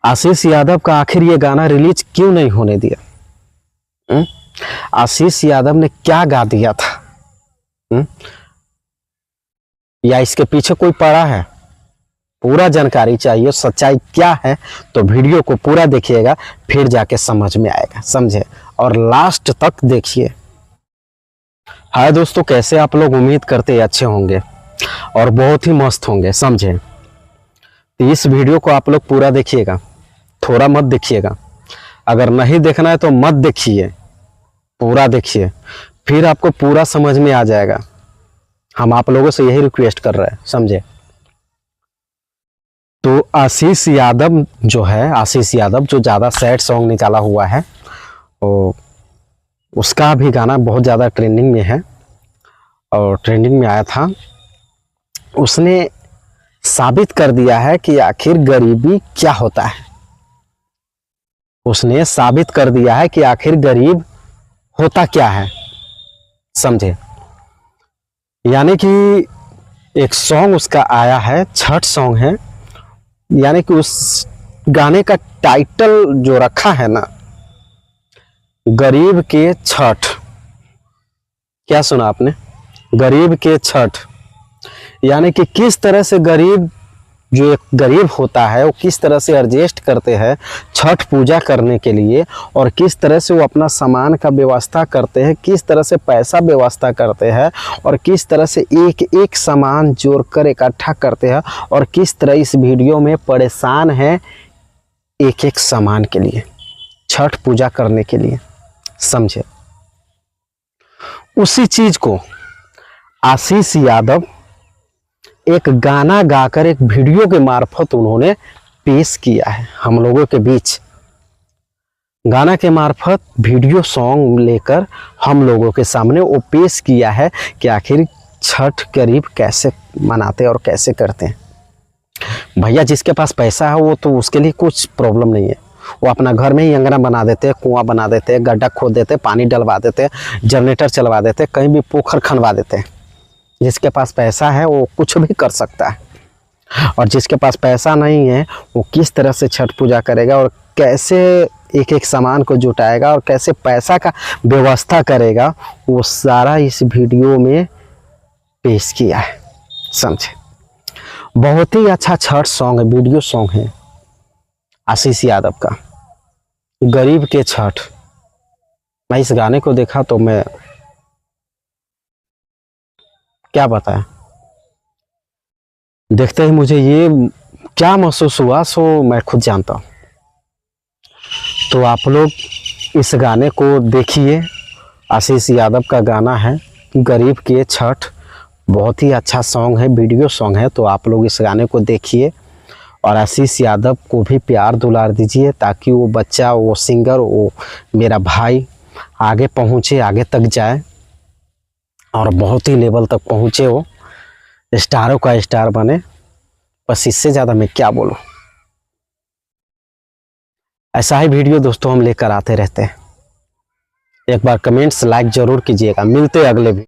आशीष यादव का आखिर ये गाना रिलीज क्यों नहीं होने दिया? आशीष यादव ने क्या गा दिया था? या इसके पीछे कोई पड़ा है? पूरा जानकारी चाहिए, सच्चाई क्या है, तो वीडियो को पूरा देखिएगा, फिर जाके समझ में आएगा, समझे? और लास्ट तक देखिए। हाय दोस्तों, कैसे आप लोग? उम्मीद करते अच्छे होंगे और बहुत ही मस्त होंगे, समझे? तो इस वीडियो को आप लोग पूरा देखिएगा, थोड़ा मत देखिएगा। अगर नहीं देखना है तो मत देखिए, पूरा देखिए, फिर आपको पूरा समझ में आ जाएगा। हम आप लोगों से यही रिक्वेस्ट कर रहे हैं, समझे? तो आशीष यादव जो है, आशीष यादव जो ज़्यादा सैड सॉन्ग निकाला हुआ है, तो उसका भी गाना बहुत ज़्यादा ट्रेंडिंग में है और ट्रेंडिंग में आया था। उसने साबित कर दिया है कि आखिर गरीबी क्या होता है। उसने साबित कर दिया है कि आखिर गरीब होता क्या है, समझे? यानी कि एक सॉन्ग उसका आया है, छठ सॉन्ग है, यानी कि उस गाने का टाइटल जो रखा है ना, गरीब के छठ। क्या सुना आपने? गरीब के छठ। यानी कि किस तरह से गरीब, जो एक गरीब होता है, वो किस तरह से एडजस्ट करते हैं छठ पूजा करने के लिए, और किस तरह से वो अपना सामान का व्यवस्था करते हैं, किस तरह से पैसा व्यवस्था करते हैं, और किस तरह से एक एक सामान जोड़कर इकट्ठा करते हैं, और किस तरह इस वीडियो में परेशान है एक एक सामान के लिए, छठ पूजा करने के लिए, समझे? उसी चीज को आशीष यादव एक गाना गाकर, एक वीडियो के मार्फत उन्होंने पेश किया है हम लोगों के बीच। गाना के मार्फत वीडियो सॉन्ग लेकर हम लोगों के सामने वो पेश किया है कि आखिर छठ गरीब कैसे मनाते और कैसे करते हैं। भैया जिसके पास पैसा है वो तो उसके लिए कुछ प्रॉब्लम नहीं है, वो अपना घर में ही अंगना बना देते हैं, कुआं बना देते हैं, गड्ढा खोद देते हैं, पानी डलवा देते हैं, जनरेटर चलवा देते हैं, कहीं भी पोखर खनवा देते हैं। जिसके पास पैसा है वो कुछ भी कर सकता है, और जिसके पास पैसा नहीं है वो किस तरह से छठ पूजा करेगा और कैसे एक एक सामान को जुटाएगा और कैसे पैसा का व्यवस्था करेगा, वो सारा इस वीडियो में पेश किया है, समझे? बहुत ही अच्छा छठ सॉन्ग है, वीडियो सॉन्ग है आशीष यादव का, गरीब के छठ। मैं इस गाने को देखा तो मैं क्या बताएं, देखते ही मुझे ये क्या महसूस हुआ सो मैं खुद जानता हूँ। तो आप लोग इस गाने को देखिए, आशीष यादव का गाना है गरीब के छठ, बहुत ही अच्छा सॉन्ग है, वीडियो सॉन्ग है। तो आप लोग इस गाने को देखिए और आशीष यादव को भी प्यार दुलार दीजिए, ताकि वो बच्चा, वो सिंगर, वो मेरा भाई आगे पहुँचे, आगे तक जाए और बहुत ही लेवल तक पहुँचे, वो स्टारों का स्टार बने। बस इससे ज़्यादा मैं क्या बोलूँ। ऐसा ही वीडियो दोस्तों हम लेकर आते रहते हैं। एक बार कमेंट्स लाइक ज़रूर कीजिएगा। मिलते अगले भी।